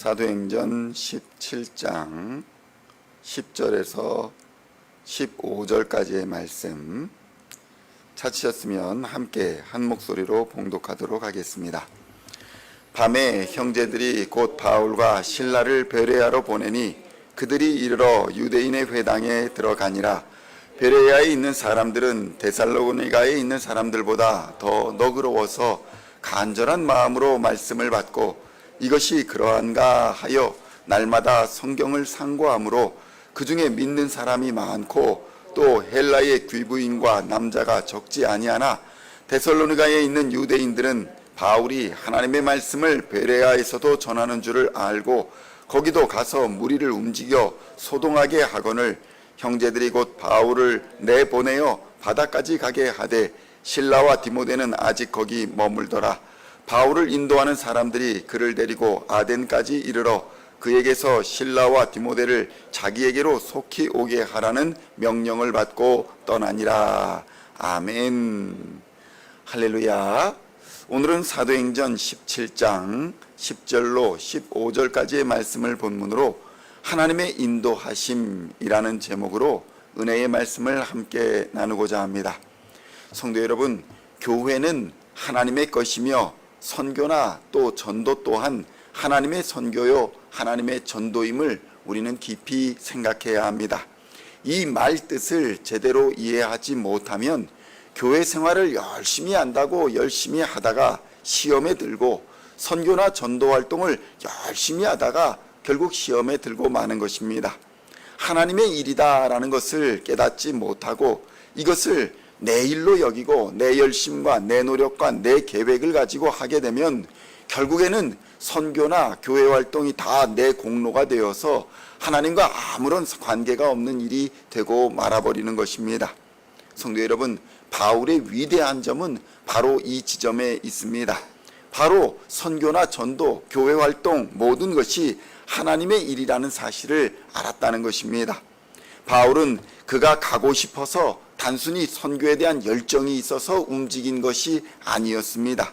사도행전 17장 10절에서 15절까지의 말씀 찾으셨으면 함께 한 목소리로 봉독하도록 하겠습니다. 밤에 형제들이 곧 바울과 실라를 베레아로 보내니 그들이 이르러 유대인의 회당에 들어가니라. 베레아에 있는 사람들은 데살로니가에 있는 사람들보다 더 너그러워서 간절한 마음으로 말씀을 받고 이것이 그러한가 하여 날마다 성경을 상고하므로 그 중에 믿는 사람이 많고 또 헬라의 귀부인과 남자가 적지 아니하나 데살로니가에 있는 유대인들은 바울이 하나님의 말씀을 베레아에서도 전하는 줄을 알고 거기도 가서 무리를 움직여 소동하게 하거늘 형제들이 곧 바울을 내보내어 바다까지 가게 하되 실라와 디모데는 아직 거기 머물더라. 바울을 인도하는 사람들이 그를 데리고 아덴까지 이르러 그에게서 실라와 디모데를 자기에게로 속히 오게 하라는 명령을 받고 떠나니라. 아멘. 할렐루야. 오늘은 사도행전 17장 10절로 15절까지의 말씀을 본문으로 하나님의 인도하심이라는 제목으로 은혜의 말씀을 함께 나누고자 합니다. 성도 여러분, 교회는 하나님의 것이며 선교나 또 전도 또한 하나님의 선교요 하나님의 전도임을 우리는 깊이 생각해야 합니다. 이 말 뜻을 제대로 이해하지 못하면 교회 생활을 열심히 한다고 열심히 하다가 시험에 들고 선교나 전도 활동을 열심히 하다가 결국 시험에 들고 마는 것입니다. 하나님의 일이다라는 것을 깨닫지 못하고 이것을 내 일로 여기고 내 열심과 내 노력과 내 계획을 가지고 하게 되면 결국에는 선교나 교회 활동이 다 내 공로가 되어서 하나님과 아무런 관계가 없는 일이 되고 말아버리는 것입니다. 성도 여러분, 바울의 위대한 점은 바로 이 지점에 있습니다. 바로 선교나 전도, 교회 활동 모든 것이 하나님의 일이라는 사실을 알았다는 것입니다. 바울은 그가 가고 싶어서 단순히 선교에 대한 열정이 있어서 움직인 것이 아니었습니다.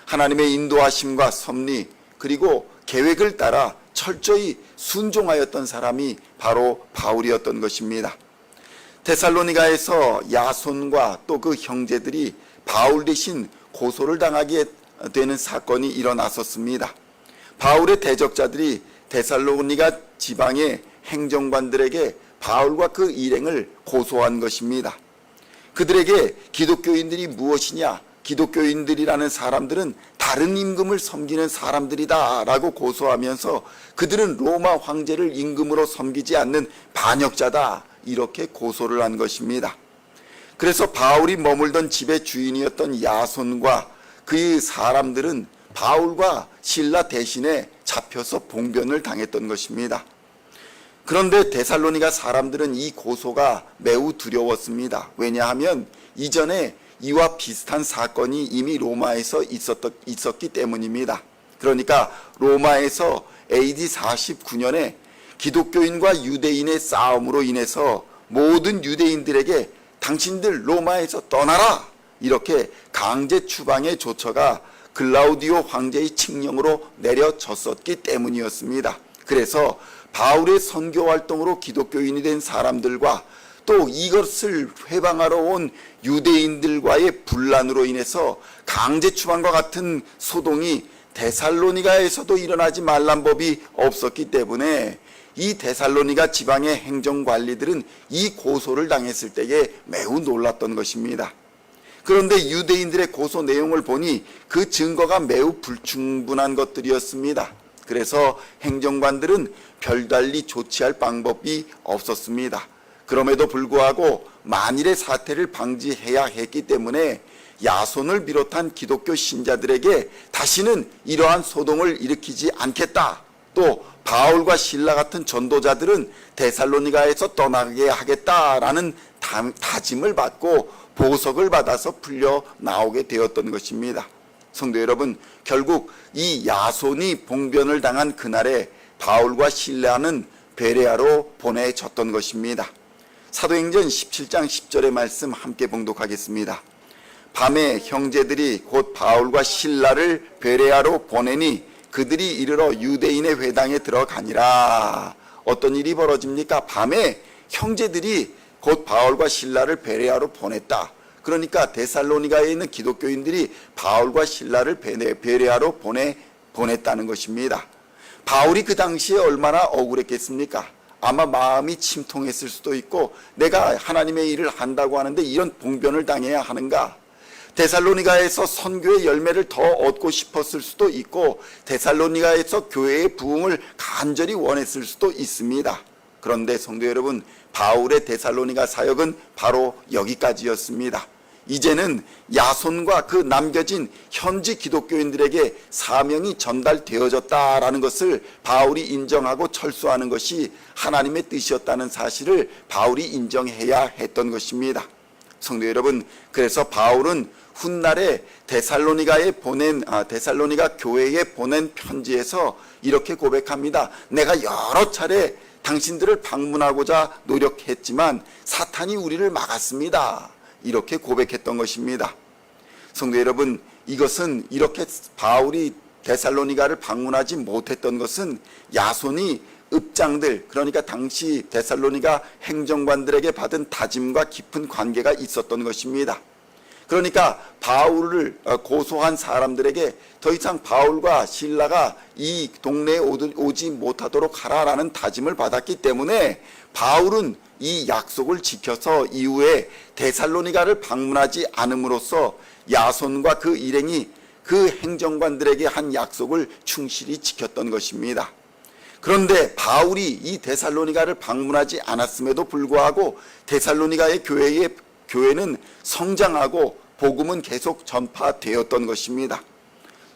하나님의 인도하심과 섭리 그리고 계획을 따라 철저히 순종하였던 사람이 바로 바울이었던 것입니다. 데살로니가에서 야손과 또 그 형제들이 바울 대신 고소를 당하게 되는 사건이 일어났었습니다. 바울의 대적자들이 데살로니가 지방의 행정관들에게 바울과 그 일행을 고소한 것입니다. 그들에게 기독교인들이 무엇이냐? 기독교인들이라는 사람들은 다른 임금을 섬기는 사람들이다 라고 고소하면서 그들은 로마 황제를 임금으로 섬기지 않는 반역자다 이렇게 고소를 한 것입니다. 그래서 바울이 머물던 집의 주인이었던 야손과 그 사람들은 바울과 실라 대신에 잡혀서 봉변을 당했던 것입니다. 그런데 데살로니가 사람들은 이 고소가 매우 두려웠습니다. 왜냐하면 이전에 이와 비슷한 사건이 이미 로마에서 있었기 때문입니다. 그러니까 로마에서 AD 49년에 기독교인과 유대인의 싸움으로 인해서 모든 유대인들에게 당신들 로마에서 떠나라! 이렇게 강제 추방의 조처가 글라우디오 황제의 칙령으로 내려졌었기 때문이었습니다. 그래서 바울의 선교 활동으로 기독교인이 된 사람들과 또 이것을 회방하러 온 유대인들과의 분란으로 인해서 강제 추방과 같은 소동이 데살로니가에서도 일어나지 말란 법이 없었기 때문에 이 데살로니가 지방의 행정관리들은 이 고소를 당했을 때에 매우 놀랐던 것입니다. 그런데 유대인들의 고소 내용을 보니 그 증거가 매우 불충분한 것들이었습니다. 그래서 행정관들은 별달리 조치할 방법이 없었습니다. 그럼에도 불구하고 만일의 사태를 방지해야 했기 때문에 야손을 비롯한 기독교 신자들에게 다시는 이러한 소동을 일으키지 않겠다. 또 바울과 실라 같은 전도자들은 데살로니가에서 떠나게 하겠다라는 다짐을 받고 보석을 받아서 풀려 나오게 되었던 것입니다. 성도 여러분, 결국 이 야손이 봉변을 당한 그날에 바울과 실라는 베레아로 보내졌던 것입니다. 사도행전 17장 10절의 말씀 함께 봉독하겠습니다. 밤에 형제들이 곧 바울과 실라를 베레아로 보내니 그들이 이르러 유대인의 회당에 들어가니라. 어떤 일이 벌어집니까? 밤에 형제들이 곧 바울과 실라를 베레아로 보냈다. 그러니까 데살로니가에 있는 기독교인들이 바울과 실라를 베레아로 보냈다는 것입니다. 바울이 그 당시에 얼마나 억울했겠습니까? 아마 마음이 침통했을 수도 있고, 내가 하나님의 일을 한다고 하는데 이런 봉변을 당해야 하는가? 데살로니가에서 선교의 열매를 더 얻고 싶었을 수도 있고, 데살로니가에서 교회의 부흥을 간절히 원했을 수도 있습니다. 그런데 성도 여러분, 바울의 데살로니가 사역은 바로 여기까지였습니다. 이제는 야손과 그 남겨진 현지 기독교인들에게 사명이 전달되어졌다라는 것을 바울이 인정하고 철수하는 것이 하나님의 뜻이었다는 사실을 바울이 인정해야 했던 것입니다. 성도 여러분, 그래서 바울은 훗날에 데살로니가 교회에 보낸 편지에서 이렇게 고백합니다. 내가 여러 차례 당신들을 방문하고자 노력했지만 사탄이 우리를 막았습니다. 이렇게 고백했던 것입니다. 성도 여러분, 이것은 이렇게 바울이 데살로니가를 방문하지 못했던 것은 야손이 읍장들, 그러니까 당시 데살로니가 행정관들에게 받은 다짐과 깊은 관계가 있었던 것입니다. 그러니까 바울을 고소한 사람들에게 더 이상 바울과 실라가 이 동네에 오지 못하도록 하라라는 다짐을 받았기 때문에 바울은 이 약속을 지켜서 이후에 데살로니가를 방문하지 않음으로써 야손과 그 일행이 그 행정관들에게 한 약속을 충실히 지켰던 것입니다. 그런데 바울이 이 데살로니가를 방문하지 않았음에도 불구하고 데살로니가의 교회는 성장하고 복음은 계속 전파되었던 것입니다.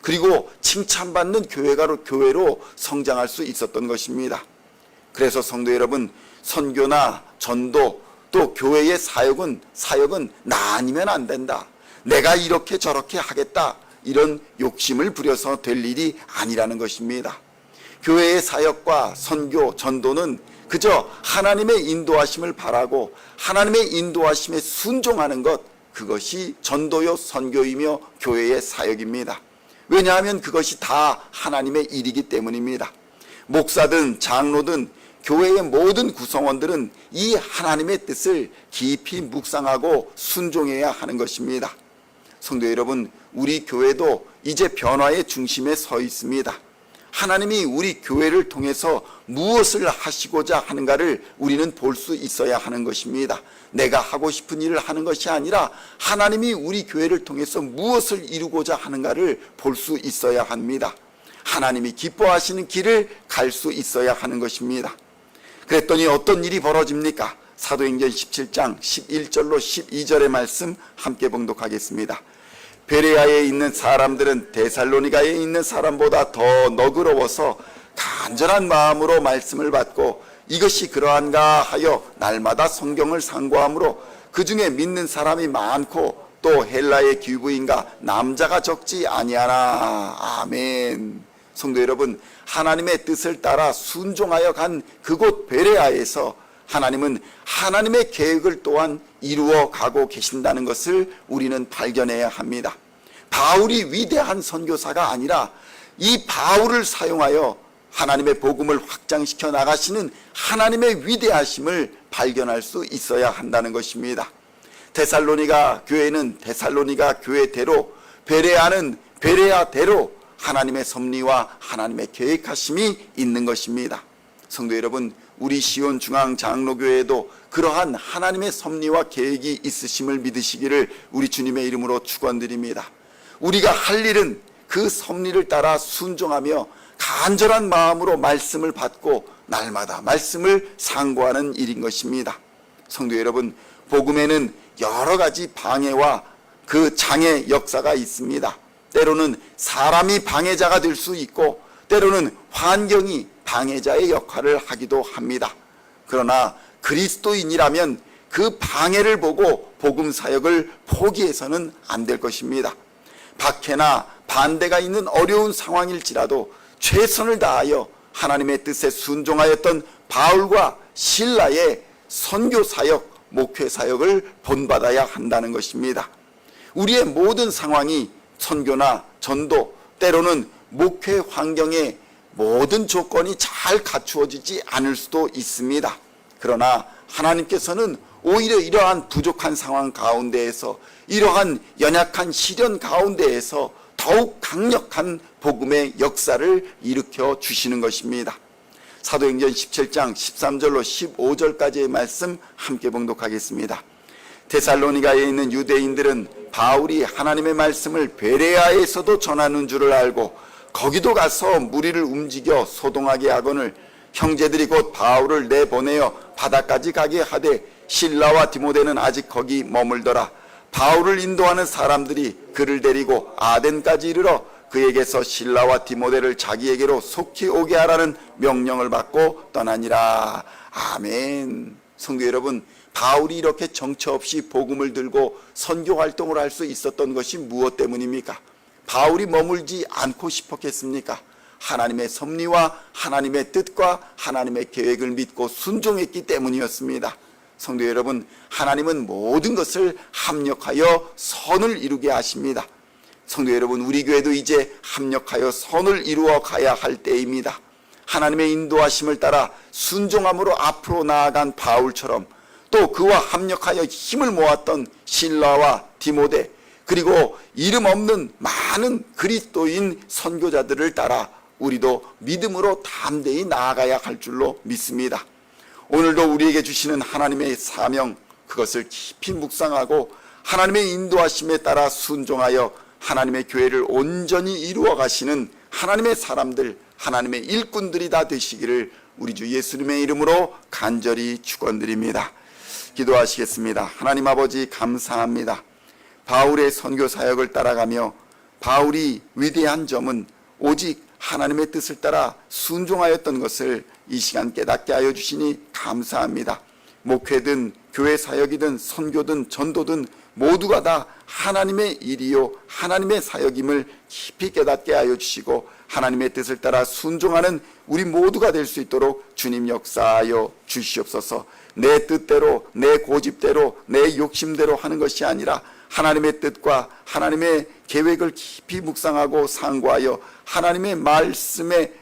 그리고 칭찬받는 교회로 성장할 수 있었던 것입니다. 그래서 성도 여러분, 선교나 전도 또 교회의 사역은 나 아니면 안 된다, 내가 이렇게 저렇게 하겠다, 이런 욕심을 부려서 될 일이 아니라는 것입니다. 교회의 사역과 선교, 전도는 그저 하나님의 인도하심을 바라고 하나님의 인도하심에 순종하는 것, 그것이 전도요 선교이며 교회의 사역입니다. 왜냐하면 그것이 다 하나님의 일이기 때문입니다. 목사든 장로든 교회의 모든 구성원들은 이 하나님의 뜻을 깊이 묵상하고 순종해야 하는 것입니다. 성도 여러분, 우리 교회도 이제 변화의 중심에 서 있습니다. 하나님이 우리 교회를 통해서 무엇을 하시고자 하는가를 우리는 볼 수 있어야 하는 것입니다. 내가 하고 싶은 일을 하는 것이 아니라 하나님이 우리 교회를 통해서 무엇을 이루고자 하는가를 볼 수 있어야 합니다. 하나님이 기뻐하시는 길을 갈 수 있어야 하는 것입니다. 그랬더니 어떤 일이 벌어집니까? 사도행전 17장 11절로 12절의 말씀 함께 봉독하겠습니다. 베레아에 있는 사람들은 데살로니가에 있는 사람보다 더 너그러워서 간절한 마음으로 말씀을 받고 이것이 그러한가 하여 날마다 성경을 상고하므로 그 중에 믿는 사람이 많고 또 헬라의 기부인과 남자가 적지 아니하나. 아멘. 성도 여러분, 하나님의 뜻을 따라 순종하여 간 그곳 베레아에서 하나님은 하나님의 계획을 또한 이루어 가고 계신다는 것을 우리는 발견해야 합니다. 바울이 위대한 선교사가 아니라 이 바울을 사용하여 하나님의 복음을 확장시켜 나가시는 하나님의 위대하심을 발견할 수 있어야 한다는 것입니다. 데살로니가 교회는 데살로니가 교회대로, 베레아는 베레아대로 하나님의 섭리와 하나님의 계획하심이 있는 것입니다. 성도 여러분, 우리 시온 중앙 장로교회에도 그러한 하나님의 섭리와 계획이 있으심을 믿으시기를 우리 주님의 이름으로 축원드립니다. 우리가 할 일은 그 섭리를 따라 순종하며 간절한 마음으로 말씀을 받고 날마다 말씀을 상고하는 일인 것입니다. 성도 여러분, 복음에는 여러 가지 방해와 그 장애 역사가 있습니다. 때로는 사람이 방해자가 될 수 있고 때로는 환경이 방해자의 역할을 하기도 합니다. 그러나 그리스도인이라면 그 방해를 보고 복음 사역을 포기해서는 안 될 것입니다. 박해나 반대가 있는 어려운 상황일지라도 최선을 다하여 하나님의 뜻에 순종하였던 바울과 실라의 선교 사역, 목회 사역을 본받아야 한다는 것입니다. 우리의 모든 상황이 선교나 전도, 때로는 목회 환경에 모든 조건이 잘 갖추어지지 않을 수도 있습니다. 그러나 하나님께서는 오히려 이러한 부족한 상황 가운데에서, 이러한 연약한 시련 가운데에서 더욱 강력한 복음의 역사를 일으켜 주시는 것입니다. 사도행전 17장 13절로 15절까지의 말씀 함께 봉독하겠습니다. 데살로니가에 있는 유대인들은 바울이 하나님의 말씀을 베레아에서도 전하는 줄을 알고 거기도 가서 무리를 움직여 소동하게 하거늘 형제들이 곧 바울을 내보내어 바다까지 가게 하되 실라와 디모데는 아직 거기 머물더라. 바울을 인도하는 사람들이 그를 데리고 아덴까지 이르러 그에게서 실라와 디모데를 자기에게로 속히 오게 하라는 명령을 받고 떠나니라. 아멘. 성도 여러분, 바울이 이렇게 정처 없이 복음을 들고 선교 활동을 할 수 있었던 것이 무엇 때문입니까? 바울이 머물지 않고 싶었겠습니까? 하나님의 섭리와 하나님의 뜻과 하나님의 계획을 믿고 순종했기 때문이었습니다. 성도 여러분, 하나님은 모든 것을 합력하여 선을 이루게 하십니다. 성도 여러분, 우리 교회도 이제 합력하여 선을 이루어 가야 할 때입니다. 하나님의 인도하심을 따라 순종함으로 앞으로 나아간 바울처럼 또 그와 합력하여 힘을 모았던 실라와 디모데, 그리고 이름 없는 많은 그리스도인 선교자들을 따라 우리도 믿음으로 담대히 나아가야 할 줄로 믿습니다. 오늘도 우리에게 주시는 하나님의 사명, 그것을 깊이 묵상하고 하나님의 인도하심에 따라 순종하여 하나님의 교회를 온전히 이루어 가시는 하나님의 사람들, 하나님의 일꾼들이 다 되시기를 우리 주 예수님의 이름으로 간절히 축원드립니다. 기도하시겠습니다. 하나님 아버지, 감사합니다. 바울의 선교 사역을 따라가며 바울이 위대한 점은 오직 하나님의 뜻을 따라 순종하였던 것을 이 시간 깨닫게 하여 주시니 감사합니다. 목회든 교회 사역이든 선교든 전도든 모두가 다 하나님의 일이요 하나님의 사역임을 깊이 깨닫게 하여 주시고 하나님의 뜻을 따라 순종하는 우리 모두가 될 수 있도록 주님 역사하여 주시옵소서. 내 뜻대로, 내 고집대로, 내 욕심대로 하는 것이 아니라 하나님의 뜻과 하나님의 계획을 깊이 묵상하고 상고하여 하나님의 말씀에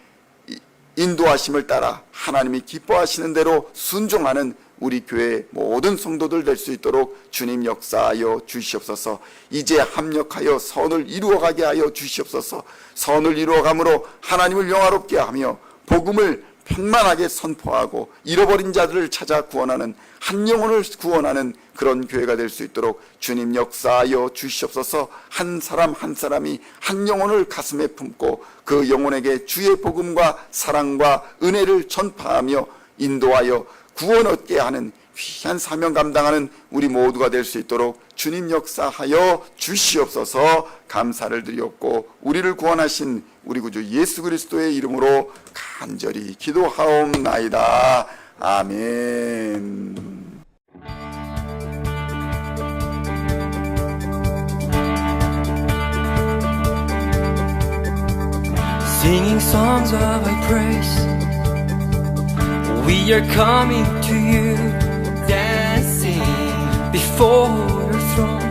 인도하심을 따라 하나님이 기뻐하시는 대로 순종하는 우리 교회 모든 성도들 될 수 있도록 주님 역사하여 주시옵소서. 이제 합력하여 선을 이루어가게 하여 주시옵소서. 선을 이루어감으로 하나님을 영화롭게 하며 복음을 평만하게 선포하고 잃어버린 자들을 찾아 구원하는, 한 영혼을 구원하는 그런 교회가 될 수 있도록 주님 역사하여 주시옵소서. 한 사람 한 사람이 한 영혼을 가슴에 품고 그 영혼에게 주의 복음과 사랑과 은혜를 전파하며 인도하여 구원 얻게 하는 귀한 사명 감당하는 우리 모두가 될 수 있도록 주님 역사하여 주시옵소서. 감사를 드리옵고 우리를 구원하신 우리 구주 예수 그리스도의 이름으로 간절히 기도하옵나이다. 아멘. Singing songs of thy praise, we are coming to you, dancing before your throne.